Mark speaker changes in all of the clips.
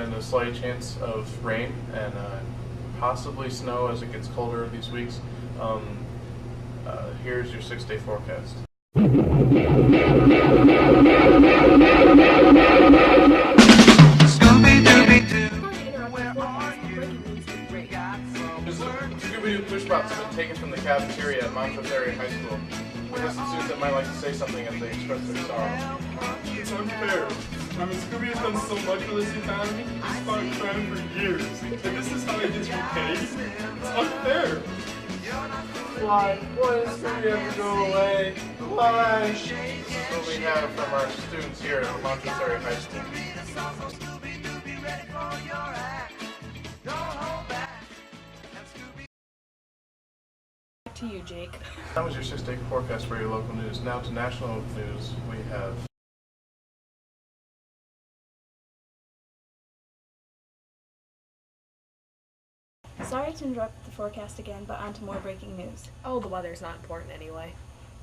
Speaker 1: been a slight chance of rain and possibly snow as it gets colder these weeks. Here's your 6-day forecast. Scooby-Doo push pops have been taken from the cafeteria at Montrose Area High School. We have some students that might like to say something as they express their sorrow.
Speaker 2: It's unfair. I mean, Scooby has done so much for this economy. He's fought crime for years. And this is how he gets repaid? It's unfair.
Speaker 1: Why? Why does Scooby have to go away? Why? This is what we have from our students here at Montrose Area High School.
Speaker 3: To you, Jake.
Speaker 1: That was your 6-day forecast for your local news. Now to national news, we have...
Speaker 4: Sorry to interrupt the forecast again, but on to more breaking news.
Speaker 3: Oh, the weather's not important anyway.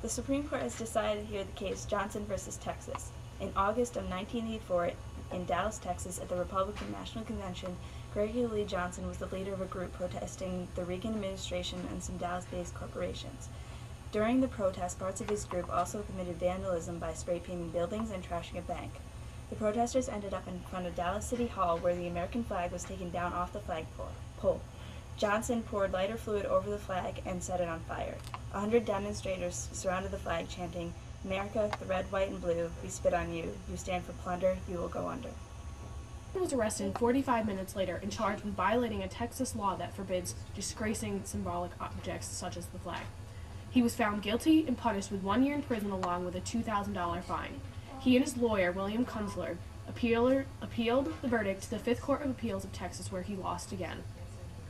Speaker 4: The Supreme Court has decided to hear the case Johnson versus Texas. In August of 1984, in Dallas, Texas, at the Republican National Convention, Gregory Lee Johnson was the leader of a group protesting the Reagan administration and some Dallas-based corporations. During the protest, parts of his group also committed vandalism by spray painting buildings and trashing a bank. The protesters ended up in front of Dallas City Hall, where the American flag was taken down off the flagpole. Johnson poured lighter fluid over the flag and set it on fire. 100 demonstrators surrounded the flag, chanting, "America, the red, white, and blue, we spit on you. You stand for plunder, you will go under."
Speaker 5: He was arrested 45 minutes later and charged with violating a Texas law that forbids disgracing symbolic objects such as the flag. He was found guilty and punished with 1 year in prison along with a $2,000 fine. He and his lawyer, William Kunstler, appealed the verdict to the Fifth Court of Appeals of Texas, where he lost again.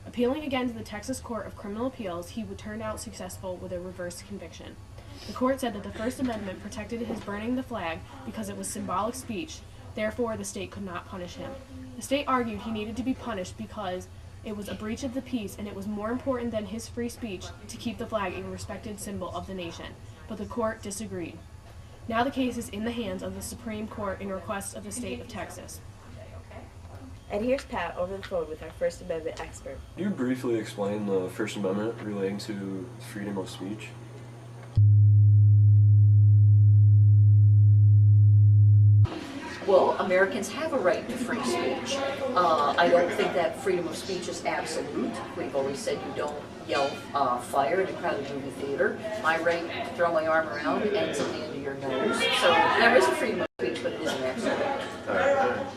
Speaker 5: Appealing again to the Texas Court of Criminal Appeals, he would turn out successful with a reverse conviction. The court said that the First Amendment protected his burning the flag because it was symbolic speech. Therefore, the state could not punish him. The state argued he needed to be punished because it was a breach of the peace and it was more important than his free speech to keep the flag a respected symbol of the nation. But the court disagreed. Now the case is in the hands of the Supreme Court in request of the state of Texas.
Speaker 4: And here's Pat over the phone with our First Amendment expert.
Speaker 6: Can you briefly explain the First Amendment relating to freedom of speech?
Speaker 7: Well, Americans have a right to free speech. I don't think that freedom of speech is absolute. We've always said you don't yell fire in a crowded movie theater. My right to throw my arm around ends at the end of your nose. So there is a freedom of speech, but it isn't absolute.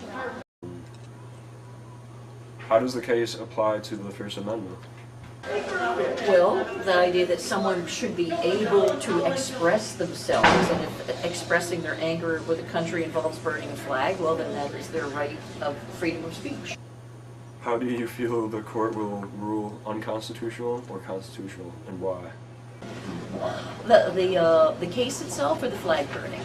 Speaker 6: How does the case apply to the First Amendment?
Speaker 7: Well, the idea that someone should be able to express themselves, and if expressing their anger with a country involves burning a flag, well then that is their right of freedom of speech.
Speaker 6: How do you feel the court will rule unconstitutional or constitutional, and why?
Speaker 7: The case itself or the flag burning?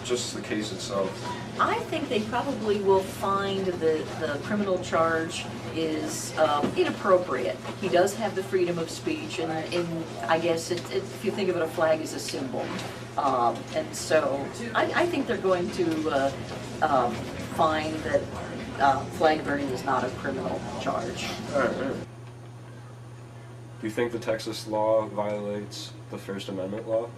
Speaker 6: Just the case itself.
Speaker 7: I think they probably will find the criminal charge is inappropriate. He does have the freedom of speech, and I guess if you think of it, a flag is a symbol. And so I think they're going to find that flag burning is not a criminal charge.
Speaker 6: All right. Do you think the Texas law violates the First Amendment law?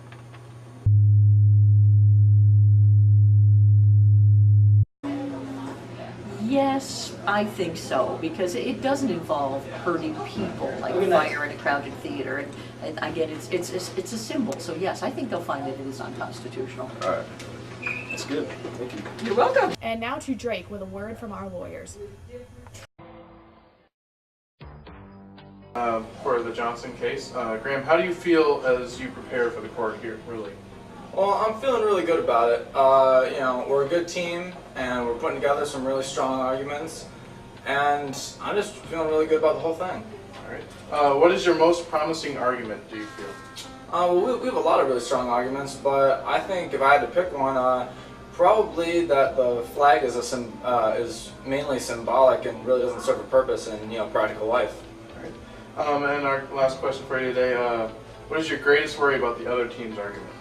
Speaker 7: Yes, I think so, because it doesn't involve hurting people like fire in a crowded theater, and again, it's a symbol. So yes, I think they'll find that it is unconstitutional.
Speaker 6: All right, that's good. Thank you.
Speaker 7: You're welcome.
Speaker 5: And now to Drake with a word from our lawyers.
Speaker 1: For the Johnson case, Graham, how do you feel as you prepare for the court here, really?
Speaker 8: Well, I'm feeling really good about it. You know, we're a good team, and we're putting together some really strong arguments, and I'm just feeling really good about the whole thing.
Speaker 1: All right. What is your most promising argument, do you feel?
Speaker 8: Well, we have a lot of really strong arguments, but I think if I had to pick one, probably that the flag is is mainly symbolic and really doesn't serve a purpose in practical life.
Speaker 1: All right. And our last question for you today: what is your greatest worry about the other team's argument?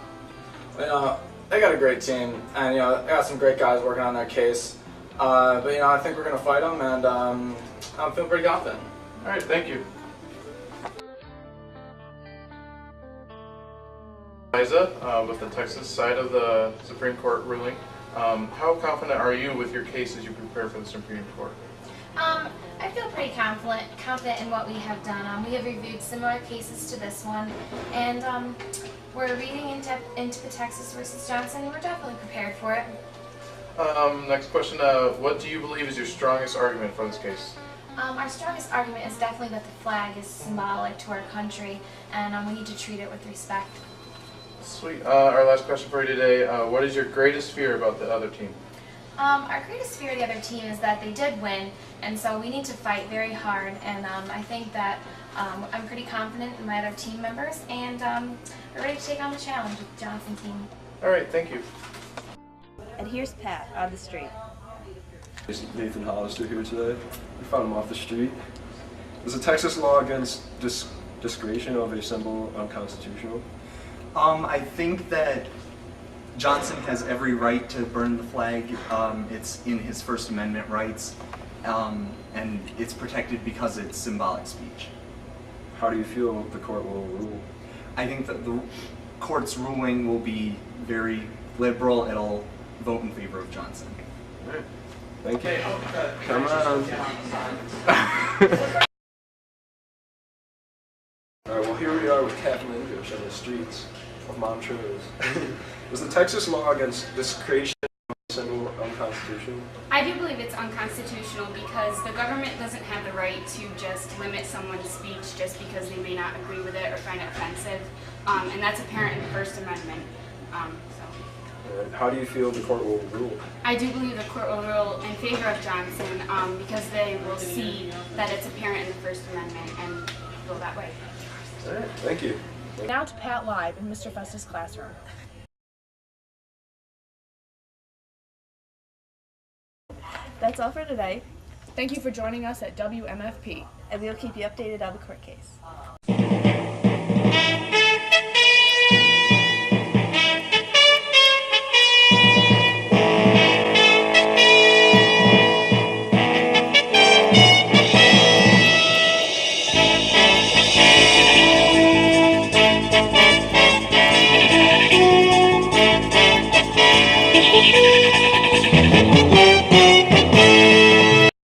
Speaker 8: They got a great team, and they got some great guys working on their case. But you know, I think we're going to fight them, and I'm feeling pretty confident.
Speaker 1: All right, thank you. Liza, with the Texas side of the Supreme Court ruling, how confident are you with your case as you prepare for the Supreme Court?
Speaker 9: I feel pretty confident in what we have done. We have reviewed similar cases to this one, and we're reading into the Texas versus Johnson. We're definitely prepared for it.
Speaker 1: Next question, what do you believe is your strongest argument for this case?
Speaker 9: Our strongest argument is definitely that the flag is symbolic to our country, and we need to treat it with respect.
Speaker 1: Sweet. Our last question for you today, what is your greatest fear about the other team?
Speaker 9: Our greatest fear of the other team is that they did win, and so we need to fight very hard, and I think that I'm pretty confident in my other team members, and we're ready to take on the challenge with the Johnson team.
Speaker 1: All right, thank you.
Speaker 4: And here's Pat on the street.
Speaker 6: Nathan Hollister here today. We found him off the street. Is the Texas law against desecration of a symbol unconstitutional?
Speaker 10: I think that Johnson has every right to burn the flag. It's in his First Amendment rights, and it's protected because it's symbolic speech.
Speaker 6: How do you feel the court will rule?
Speaker 10: I think that the court's ruling will be very liberal. It'll vote in favor of Johnson.
Speaker 6: All right. Thank you. Come on. All right, well, here we are with Kathleen English on the streets of Montrose. Is the Texas law against desecration of a symbol unconstitutional?
Speaker 11: I do believe it's unconstitutional because the government doesn't have the right to just limit someone's speech just because they may not agree with it or find it offensive, and that's apparent in the First Amendment.
Speaker 6: How do you feel the court will rule?
Speaker 11: I do believe the court will rule in favor of Johnson because they will see that it's apparent in the First Amendment and go that way.
Speaker 6: All right, thank you.
Speaker 3: Now to Pat live in Mr. Festa's classroom.
Speaker 4: That's all for today,
Speaker 3: Thank you for joining us at WMFP.
Speaker 4: and we'll keep you updated on the court case.